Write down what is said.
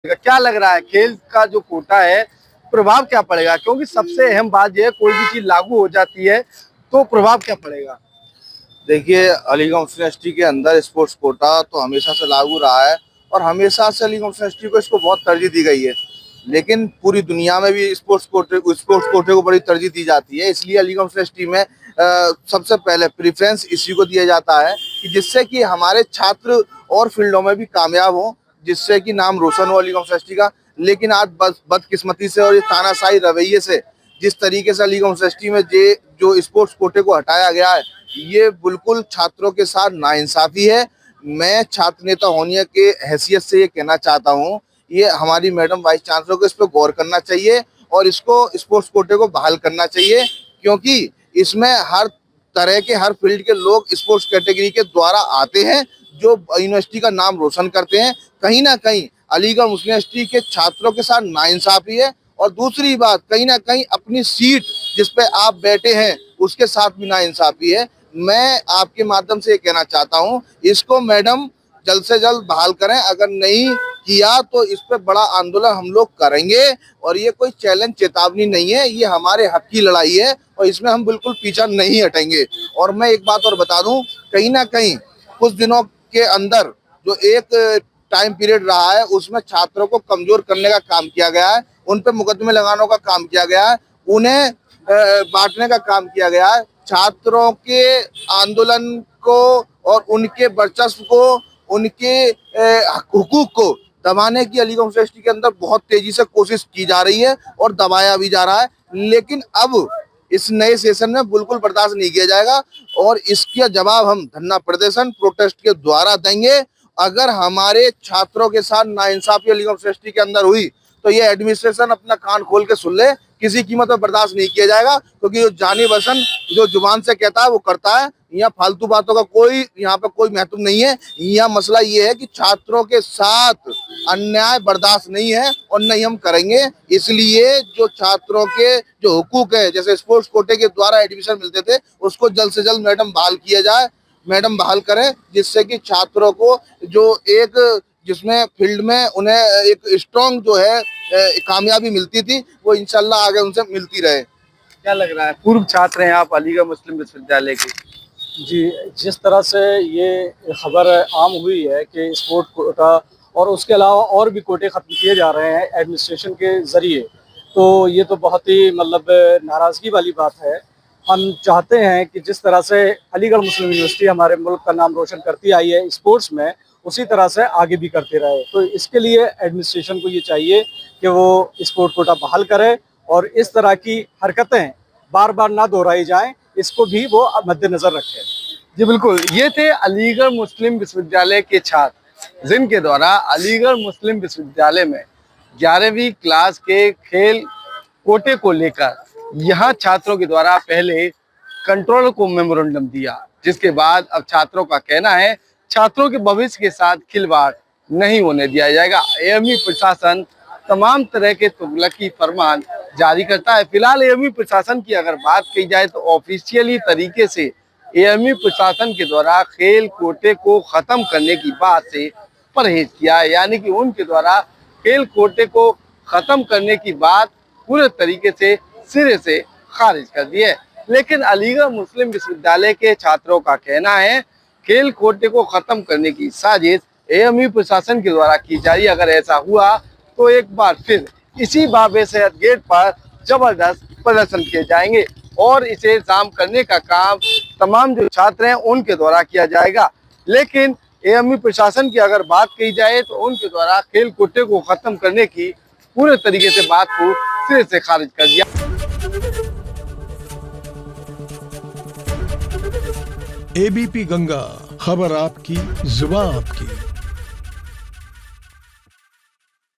क्या लग रहा है खेल का जो कोटा है प्रभाव क्या पड़ेगा? क्योंकि सबसे अहम बात यह है कोई भी चीज लागू हो जाती है तो प्रभाव क्या पड़ेगा? देखिए, अलीगढ़ मुस्लिम यूनिवर्सिटी के अंदर स्पोर्ट्स कोटा तो हमेशा से लागू रहा है और हमेशा से अलीगढ़ मुस्लिम यूनिवर्सिटी को इसको बहुत तरजीह दी गई है। लेकिन पूरी दुनिया में भी स्पोर्ट्स कोटे को बड़ी तरजीह दी जाती है। इसलिए अलीगढ़ मुस्लिम यूनिवर्सिटी में सबसे पहले प्रेफरेंस इसी को दिया जाता है कि जिससे कि हमारे छात्र और फील्डों में भी कामयाब हों, जिससे कि नाम रोशन हो अलीगढ़ मुस्लिम यूनिवर्सिटी का। लेकिन आज बदकिस्मती से और ये तानाशाही रवैये से जिस तरीके से अलीगढ़ मुस्लिम यूनिवर्सिटी में जो स्पोर्ट्स कोटे को हटाया गया है, ये बिल्कुल छात्रों के साथ नाइंसाफी है। मैं छात्र नेता होने के हैसियत से ये कहना चाहता हूँ, ये हमारी मैडम वाइस चांसलर को इस पर गौर करना चाहिए और इसको स्पोर्ट्स कोटे को बहाल करना चाहिए, क्योंकि इसमें हर तरह के हर फील्ड के लोग स्पोर्ट्स कैटेगरी के द्वारा आते हैं जो यूनिवर्सिटी का नाम रोशन करते हैं। कहीं ना कहीं अलीगढ़ मुस्लिम यूनिवर्सिटी के छात्रों के साथ नाइंसाफी है। और दूसरी बात, कहीं ना कहीं अपनी सीट जिस पे आप बैठे हैं उसके साथ भी नाइंसाफी है। मैं आपके माध्यम से ये कहना चाहता हूँ, इसको मैडम जल्द से जल्द बहाल करें। अगर नहीं किया तो इस पे बड़ा आंदोलन हम लोग करेंगे और ये कोई चैलेंज चेतावनी नहीं है, ये हमारे हक की लड़ाई है और इसमें हम बिल्कुल पीछा नहीं हटेंगे। और मैं एक बात और बता दूं, कहीं ना कहीं कुछ दिनों के अंदर जो एक टाइम पीरियड रहा है उसमें छात्रों को कमजोर करने का काम किया गया है, उन पे मुकदमे लगाने का काम किया गया है, उन्हें बांटने का काम किया गया है। छात्रों के आंदोलन को और उनके वर्चस्व को, उनके हुकूक को दबाने की अलीगढ़ यूनिवर्सिटी के अंदर बहुत तेजी से कोशिश की जा रही है और दबाया भी जा रहा है। लेकिन अब इस नए सेशन में बिल्कुल बर्दाश्त नहीं किया जाएगा और इसका जवाब हम धरना प्रदर्शन प्रोटेस्ट के द्वारा देंगे। अगर हमारे छात्रों के साथ नाइंसाफी अलीगढ़ यूनिवर्सिटी के अंदर हुई तो ये एडमिनिस्ट्रेशन अपना कान खोल के सुन ले, किसी कीमत पर बर्दाश्त नहीं किया जाएगा। क्योंकि जो जानी वसन जो जुबान से कहता है वो करता है। यहाँ फालतू बातों का यहाँ पे कोई महत्व नहीं है। यहाँ मसला ये है कि छात्रों के साथ अन्याय बर्दाश्त नहीं है और नहीं हम करेंगे। इसलिए जो छात्रों के जो हुकूक है, जैसे स्पोर्ट्स कोटे के द्वारा एडमिशन मिलते थे, उसको जल्द से जल्द मैडम बहाल किया जाए, मैडम बहाल करें, जिससे कि छात्रों को जो एक जिसमें फील्ड में उन्हें एक स्ट्रॉन्ग जो है कामयाबी मिलती थी वो इंशाल्लाह आगे उनसे मिलती रहे। क्या लग रहा है, पूर्व छात्र हैं आप अलीगढ़ मुस्लिम विश्वविद्यालय के? जी, जिस तरह से ये खबर आम हुई है कि स्पोर्ट कोटा और उसके अलावा और भी कोटे ख़त्म किए जा रहे हैं एडमिनिस्ट्रेशन के ज़रिए, तो ये तो बहुत ही मतलब नाराज़गी वाली बात है। हम चाहते हैं कि जिस तरह से अलीगढ़ मुस्लिम यूनिवर्सिटी हमारे मुल्क का नाम रोशन करती आई है स्पोर्ट्स में, उसी तरह से आगे भी करते रहे। तो इसके लिए एडमिनिस्ट्रेशन को ये चाहिए कि वो स्पोर्ट कोटा बहाल करे और इस तरह की हरकतें बार बार ना दोहराई जाएं, इसको भी वो मद्देनजर रखें। जी बिल्कुल, ये थे अलीगढ़ मुस्लिम विश्वविद्यालय के छात्र जिनके द्वारा अलीगढ़ मुस्लिम विश्वविद्यालय में 11वीं क्लास के खेल कोटे को लेकर यहाँ छात्रों के द्वारा पहले कंट्रोलर को मेमोरेंडम दिया, जिसके बाद अब छात्रों का कहना है छात्रों के भविष्य के साथ खिलवाड़ नहीं होने दिया जाएगा। एएमयू प्रशासन तमाम तरह के तुगलकी फरमान जारी करता है। फिलहाल एएमयू प्रशासन की अगर बात की जाए तो ऑफिशियली तरीके से एएमयू प्रशासन के द्वारा खेल कोटे को खत्म करने की बात से परहेज किया है, यानी कि उनके द्वारा खेल कोटे को खत्म करने की बात पूरे तरीके से सिरे से खारिज कर दी है। लेकिन अलीगढ़ मुस्लिम विश्वविद्यालय के छात्रों का कहना है खेल कोटे को खत्म करने की साजिश एएमयू प्रशासन के द्वारा की जा रही है। अगर ऐसा हुआ तो एक बार फिर इसी बाबे सेहत गेट पर जबरदस्त प्रदर्शन किए जाएंगे और इसे जाम करने का काम तमाम जो छात्र हैं उनके द्वारा किया जाएगा। लेकिन एएमयू प्रशासन की अगर बात की जाए तो उनके द्वारा खेल कोटे को खत्म करने की पूरे तरीके से बात को सिरे से खारिज कर दिया। एबीपी गंगा, खबर आपकी, जुबान आपकी।